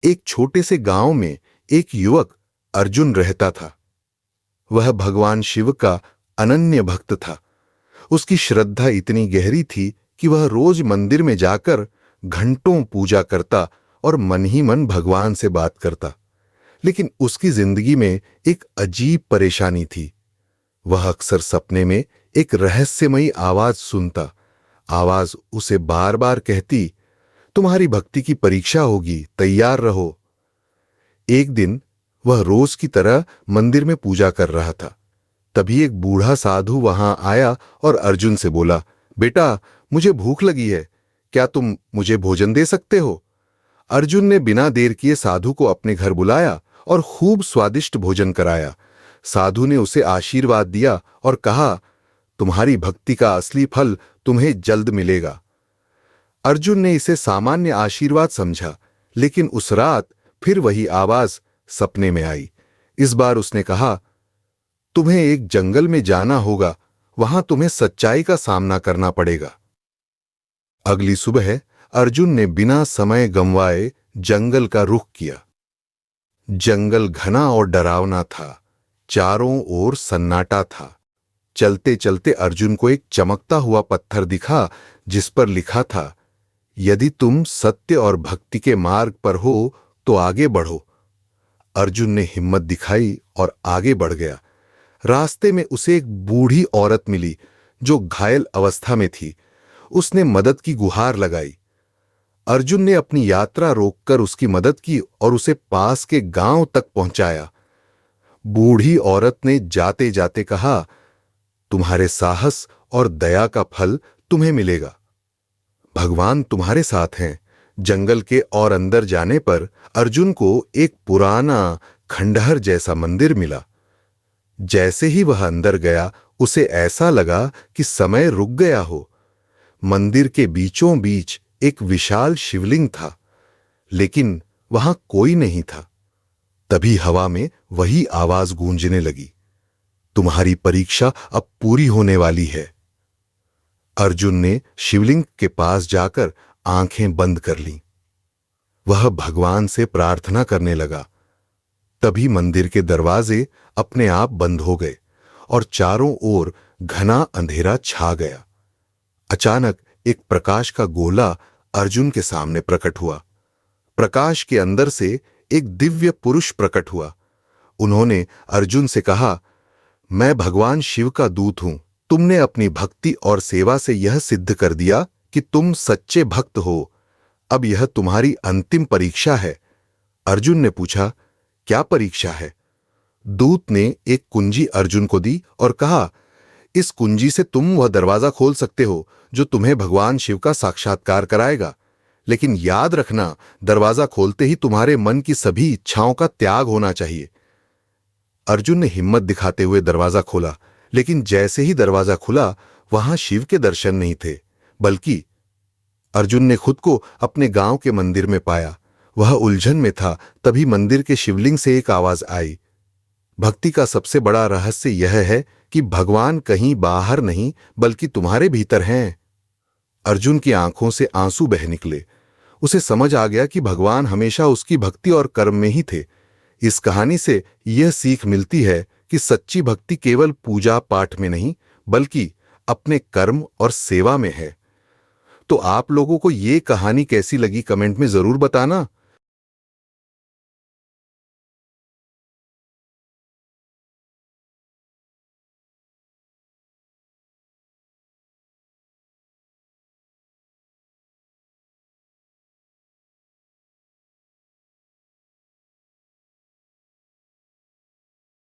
एक छोटे से गांव में एक युवक अर्जुन रहता था। वह भगवान शिव का अनन्य भक्त था। उसकी श्रद्धा इतनी गहरी थी कि वह रोज मंदिर में जाकर घंटों पूजा करता और मन ही मन भगवान से बात करता। लेकिन उसकी जिंदगी में एक अजीब परेशानी थी। वह अक्सर सपने में एक रहस्यमयी आवाज सुनता। आवाज उसे बार बार कहती, तुम्हारी भक्ति की परीक्षा होगी, तैयार रहो। एक दिन वह रोज की तरह मंदिर में पूजा कर रहा था। तभी एक बूढ़ा साधु वहां आया और अर्जुन से बोला, बेटा, मुझे भूख लगी है, क्या तुम मुझे भोजन दे सकते हो? अर्जुन ने बिना देर किए साधु को अपने घर बुलाया और खूब स्वादिष्ट भोजन कराया। साधु ने उसे आशीर्वाद दिया और कहा, तुम्हारी भक्ति का असली फल तुम्हें जल्द मिलेगा। अर्जुन ने इसे सामान्य आशीर्वाद समझा, लेकिन उस रात फिर वही आवाज सपने में आई। इस बार उसने कहा, तुम्हें एक जंगल में जाना होगा, वहां तुम्हें सच्चाई का सामना करना पड़ेगा। अगली सुबह अर्जुन ने बिना समय गंवाए जंगल का रुख किया। जंगल घना और डरावना था। चारों ओर सन्नाटा था। चलते चलते अर्जुन को एक चमकता हुआ पत्थर दिखा, जिस पर लिखा था, यदि तुम सत्य और भक्ति के मार्ग पर हो तो आगे बढ़ो। अर्जुन ने हिम्मत दिखाई और आगे बढ़ गया। रास्ते में उसे एक बूढ़ी औरत मिली जो घायल अवस्था में थी। उसने मदद की गुहार लगाई। अर्जुन ने अपनी यात्रा रोककर उसकी मदद की और उसे पास के गांव तक पहुंचाया। बूढ़ी औरत ने जाते जाते कहा, तुम्हारे साहस और दया का फल तुम्हें मिलेगा। भगवान तुम्हारे साथ हैं। जंगल के और अंदर जाने पर अर्जुन को एक पुराना खंडहर जैसा मंदिर मिला। जैसे ही वह अंदर गया, उसे ऐसा लगा कि समय रुक गया हो। मंदिर के बीचों बीच एक विशाल शिवलिंग था, लेकिन वहां कोई नहीं था। तभी हवा में वही आवाज गूंजने लगी, तुम्हारी परीक्षा अब पूरी होने वाली है। अर्जुन ने शिवलिंग के पास जाकर आंखें बंद कर लीं। वह भगवान से प्रार्थना करने लगा। तभी मंदिर के दरवाजे अपने आप बंद हो गए और चारों ओर घना अंधेरा छा गया। अचानक एक प्रकाश का गोला अर्जुन के सामने प्रकट हुआ। प्रकाश के अंदर से एक दिव्य पुरुष प्रकट हुआ। उन्होंने अर्जुन से कहा, मैं भगवान शिव का दूत हूं। तुमने अपनी भक्ति और सेवा से यह सिद्ध कर दिया कि तुम सच्चे भक्त हो। अब यह तुम्हारी अंतिम परीक्षा है। अर्जुन ने पूछा, क्या परीक्षा है? दूत ने एक कुंजी अर्जुन को दी और कहा, इस कुंजी से तुम वह दरवाजा खोल सकते हो जो तुम्हें भगवान शिव का साक्षात्कार कराएगा। लेकिन याद रखना, दरवाजा खोलते ही तुम्हारे मन की सभी इच्छाओं का त्याग होना चाहिए। अर्जुन ने हिम्मत दिखाते हुए दरवाजा खोला, लेकिन जैसे ही दरवाजा खुला, वहां शिव के दर्शन नहीं थे, बल्कि अर्जुन ने खुद को अपने गांव के मंदिर में पाया। वह उलझन में था। तभी मंदिर के शिवलिंग से एक आवाज आई, भक्ति का सबसे बड़ा रहस्य यह है कि भगवान कहीं बाहर नहीं बल्कि तुम्हारे भीतर हैं। अर्जुन की आंखों से आंसू बह निकले। उसे समझ आ गया कि भगवान हमेशा उसकी भक्ति और कर्म में ही थे। इस कहानी से यह सीख मिलती है कि सच्ची भक्ति केवल पूजा पाठ में नहीं बल्कि अपने कर्म और सेवा में है। तो आप लोगों को ये कहानी कैसी लगी, कमेंट में जरूर बताना।